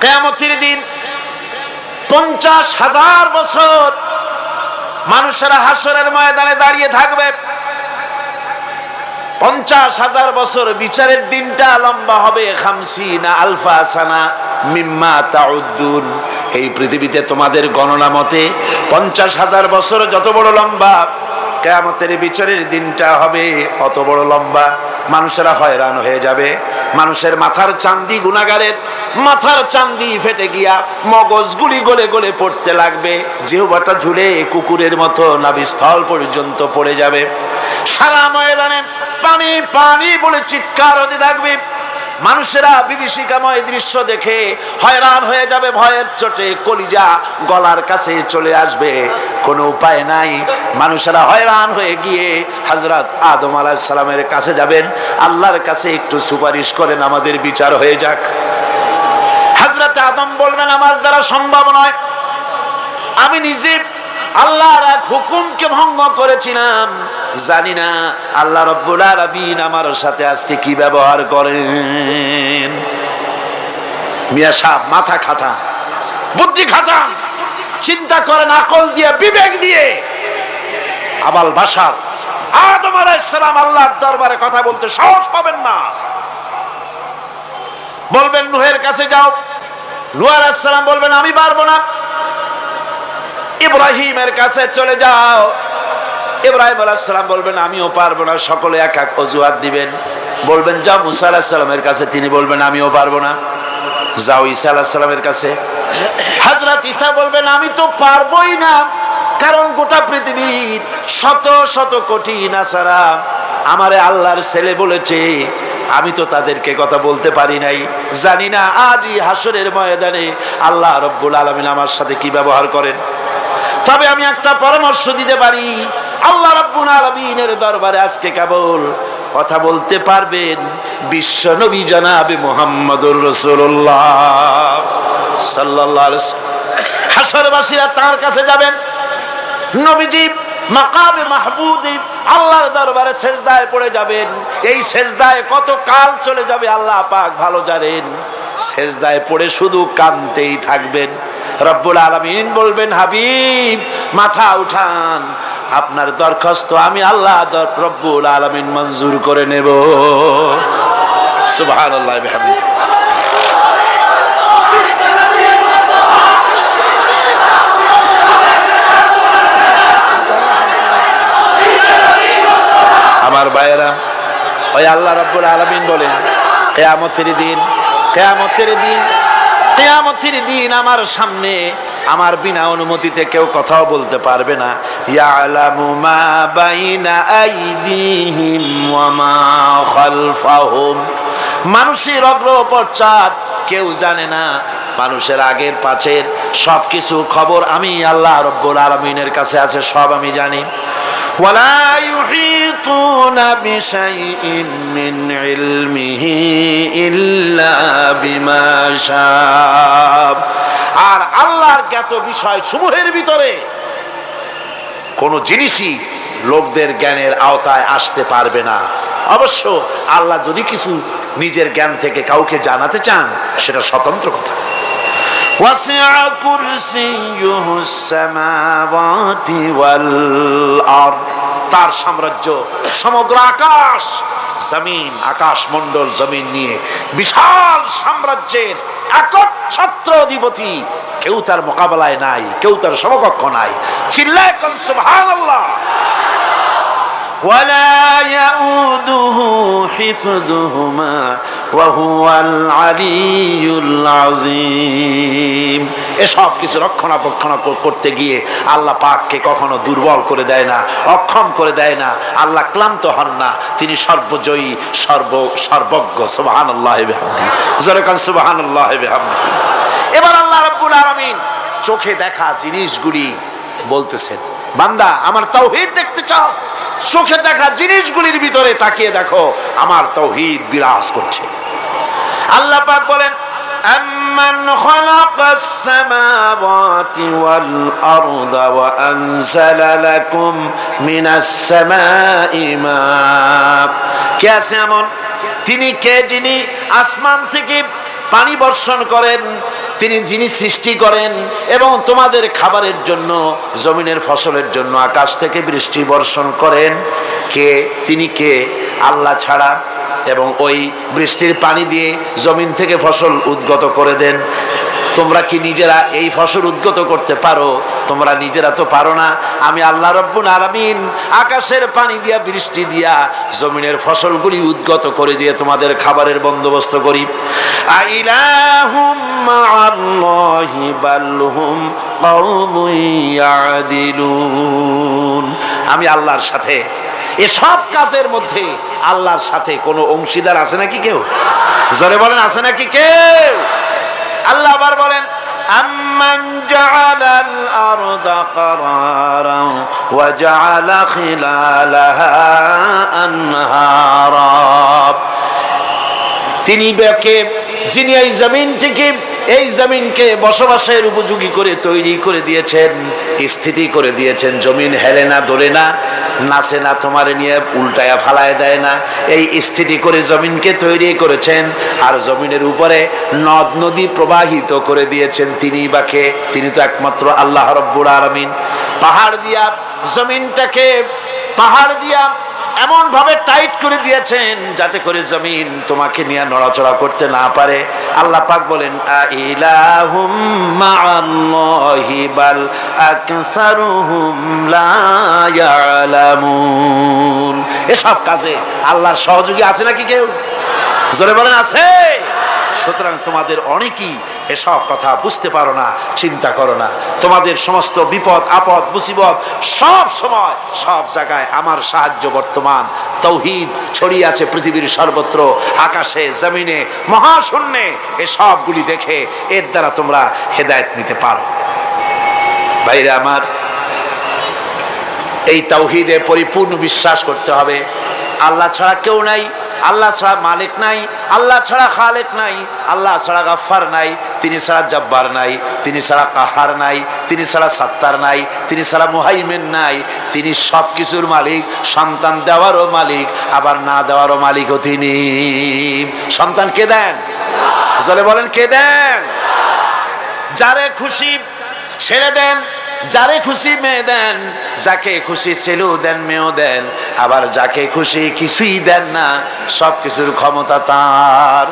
কিয়ামতের দিন 50,000 বছর মানুষেরা হাসরের ময়দানে দাঁড়িয়ে থাকবে। 50,000 বছর বিচারের দিনটা লম্বা হবে 50 আলফা সানা মিম্মা তাউদ্দুন। এই পৃথিবীতে তোমাদের গণনা মতে 50,000 বছর যত বড় লম্বা, কিয়ামতের বিচারের দিনটা হবে অত বড় লম্বা। মানুষেরা হয়রান হয়ে যাবে। মানুষের মাথার চান্দি, গুনাহগারের মাথার চান্দি ফেটে গিয়া মগজগুলি গলে গলে পড়তে লাগবে। জিহ্বাটা ঝুলে কুকুরের মতো নাভিস্থল পর্যন্ত পড়ে যাবে। সারা ময়দানে পানি পানি বলে চিৎকার হতে থাকবে। মানুষেরা বিভীষিকাময় দৃশ্য দেখে হয়রান হয়ে যাবে। ভয়ের চোটে কলিজা গলার কাছে চলে আসবে। কোনো উপায় নাই। মানুষেরা হয়রান হয়ে গিয়ে হযরত আদম আলাইহিস সালামের কাছে যাবেন। আল্লাহর কাছে একটু সুপারিশ করেন, আমাদের বিচার হয়ে যাক। হযরত আদম বলবেন, আমার দ্বারা সম্ভব নয়। আমি নিজে আল্লাহর এক হুকুমকে ভঙ্গ করেছিলাম। জানি না আল্লাহ রাব্বুল আলামিন আমার সাথে আজকে কি ব্যবহার করেন। মিয়া সাহেব মাথা খাটান, বুদ্ধি খাটান, চিন্তা করেন আকল দিয়ে, বিবেক দিয়ে। আবাল বাশার আদম আলাইহিস সালাম আল্লাহর দরবারে কথা বলতে সাহস পাবেন না। বলবেন নূহের কাছে যাও। নূহ আলাইহিস সালাম বলবেন আমি পারবো না। ইব্রাহিমের কাছে চলে যাও। ইব্রাহিম আলাইহিস সালাম বলবেন আমিও পারবো না। সকলে এক এক অজুহাত দিবেন। বলবেন যাও মুসা আলাইহিস সালামের কাছে, তিনি বলবেন আমিও পারবো না। যাও ঈসা আলাইহিস সালামের কাছে। হযরত ঈসা বলবেন আমি তো পারবোই না, কারণ গোটা পৃথিবীর শত শত কোটি নাসারা আমারে আল্লাহর ছেলে বলেছে, আমি তো তাদেরকে কথা বলতে পারি নাই। জানি না আজই হাসরের ময়দানে আল্লাহ রাব্বুল আলামিন আমার সাথে কি ব্যবহার করেন। তবে আমি একটা পরামর্শ দিতে পারি, আল্লাহ রাব্বুল আলামিনের দরবারে আজকে কেবল কথা বলতে পারবেন বিশ্ব নবী জনাবে মুহাম্মদুর রাসূলুল্লাহ সাল্লাল্লাহু আলাইহি ওয়াসাল্লাম। হাসরবাসীরা তার কাছে যাবেন। নবীজি মাকামে মাহমুদে আল্লাহর দরবারে সেজদায় পড়ে যাবেন। এই সেজদায় কত কাল চলে যাবে আল্লাহ পাক ভালো জানেন। সেজদায় পড়ে শুধু কাঁদতেই থাকবেন। রব্বুল আলামিন বলবেন হাবিব মাথা উঠান, আপনার দরখাস্ত আমি আল্লাহ রব্বুল আলামিন মঞ্জুর করে নেব। সুবহানাল্লাহ বিহামদিহি। আমার ভাইয়েরা, ওই আল্লাহ রাব্বুল আলামিন বলেন কিয়ামতের দিন, কিয়ামতের দিন, কিয়ামতের দিন আমার সামনে আমার বিনা অনুমতিতে কেউ কথাও বলতে পারবে না। ইয়ালামু মা বাইনা আইদিহিম ওয়া মা খালফাহুম। মানুষের অগ্র পশ্চাৎ কেউ জানে না। মানুষের আগের পাশের সবকিছু খবর আমি আল্লাহ রাব্বুল আলামিনের কাছে আছে, সব আমি জানি। ولا يحيطون بشيء من علمه إلا بما شاء। আর আল্লাহর জ্ঞাত বিষয় সমূহের ভিতরে কোন জিনিসই লোকদের জ্ঞানের আওতায় আসতে পারবে না। অবশ্য আল্লাহ যদি কিছু নিজের জ্ঞান থেকে কাউকে জানাতে চান সেটা স্বতন্ত্র কথা। وسع كرسيه السماوات والأرض। তার সাম্রাজ্য সমগ্র আকাশ জমিন, আকাশ মণ্ডল জমিন নিয়ে বিশাল সাম্রাজ্যের একচ্ছত্র অধিপতি। কেউ তার মোকাবেলায় নাই, কেউ তার সমকক্ষ নাই। চিল্লায় কোন সুবহানাল্লাহ। ولا يؤوده حفظهما وهو العلي العظيم। এসব কিছু রক্ষণাবেক্ষণ করতে গিয়ে আল্লাহ পাককে কখনো দুর্বল করে দেয় না, অক্ষম করে দেয় না। আল্লাহ ক্লান্ত হন না, তিনি সর্বজয়ী, সর্বজ্ঞ। সুবহানাল্লাহি বিহামদিহি। জোরে কান সুবহানাল্লাহি বিহামদিহি। এবার আল্লাহ রাব্বুল আলামিন চোখে দেখা জিনিসগুলি বলতেছেন, বান্দা আমার তাওহীদ দেখতে চাও? চোখে দেখা জিনিসগুলির ভিতরে তাকিয়ে দেখো, আমার তাওহীদ বিরাজ করছে। আল্লাহ পাক বলেন আম্মান খালাকাস সামাওয়াতি ওয়াল আরদা ওয়া আনজালা লাকুম মিনাস সামাই মা। কে আছে এমন? তিনি কে যিনি আসমান থেকে পানি বর্ষণ করেন, তিনি যিনি সৃষ্টি করেন এবং তোমাদের খাবারের জন্য, জমিনের ফসলের জন্য আকাশ থেকে বৃষ্টি বর্ষণ করেন, কে? তিনি কে? আল্লাহ ছাড়া। এবং ওই বৃষ্টির পানি দিয়ে জমিন থেকে ফসল উদ্গত করে দেন। তোমরা কি নিজেরা এই ফসল উদ্গত করতে পারো? তোমরা নিজেরা তো পারো না। আমি আল্লাহ রাব্বুল আলামিন আকাশের পানি দিয়া, বৃষ্টি দিয়া জমিনের ফসলগুলি উদ্গত করে দিয়ে তোমাদের খাবারের বন্দোবস্ত করি। আইলাহুম মাআল্লাহি বাল হুম কওমুন ইয়াদিলুন। আমি আল্লাহর সাথে এসব কাজের মধ্যে আল্লাহর সাথে কোনো অংশীদার আছে নাকি কেউ? জোরে বলেন, আছে নাকি কেউ? আল্লাহ আবার বলেন, আম্মান জাআলাল আরদা কারারান ওয়া জাআলা খিলালাহা আনহারা। তিনি যিনি এই জমিনকে বসবাসের উপযোগী করে তৈরি করে দিয়েছেন, স্থিতি করে দিয়েছেন। জমিন হেলে না, দোলে না, নাচে না, তোমার নিয়ে উল্টায়া ফালায় দেয় না। এই স্থিতি করে জমিনকে তৈরি করেছেন। আর জমিনের উপরে নদ নদী প্রবাহিত করে দিয়েছেন তিনি বাকে। তিনি তো একমাত্র আল্লাহ রাব্বুল আলামিন। পাহাড় দিয়া জমিনটাকে, পাহাড় দিয়া এমন ভাবে টাইট করে দিয়েছেন যাতে করে জমিন তোমাকে নিয়ে নড়াচড়া করতে না পারে। আল্লাহ পাক বলেন, আইলাহুম মাআল্লাহি বাল আকসারুহুম লা ইয়ালামুন। এসব কাজে আল্লাহর সহযোগী আছে নাকি কেউ? জোরে বলেন, আছে। সুতরাং তোমাদের অনেকেই এসব কথা বুঝতে পারো না, চিন্তা করো না। তোমাদের সমস্ত বিপদ আপদ মুসিবত সব সময় সব জায়গায় আমার সাহায্য বর্তমান। তাওহীদ ছড়িয়ে আছে পৃথিবীর সর্বত্র, আকাশে, জমিনে, মহাশূন্যে। এসবগুলি দেখে এর দ্বারা তোমরা হেদায়েত নিতে পারো। ভাইরা আমার, এই তাওহীদে পরিপূর্ণ বিশ্বাস করতে হবে। আল্লাহ ছাড়া কেউ নাই, আল্লাহ ছাড়া মালিক নাই, আল্লাহ ছাড়া খালেক নাই, আল্লাহ ছাড়া গাফফার নাই, তিনি ছাড়া জব্বার নাই, তিনি ছাড়া কাহার নাই, তিনি ছাড়া সাত্তার নাই, তিনি ছাড়া মুহাইমিন নাই। তিনি সব কিছুর মালিক, সন্তান দেওয়ারও মালিক, আবার না দেওয়ারও মালিকও তিনি। সন্তান কে দেন? জলে বলেন, কে দেন? যারে খুশি ছেড়ে দেন, যারে খুশি মেয়ে দেন, যাকে খুশি ছেলেও দেন, মেয়েও দেন, আবার যাকে খুশি কিছুই দেন না। সব কিছুর ক্ষমতা তার।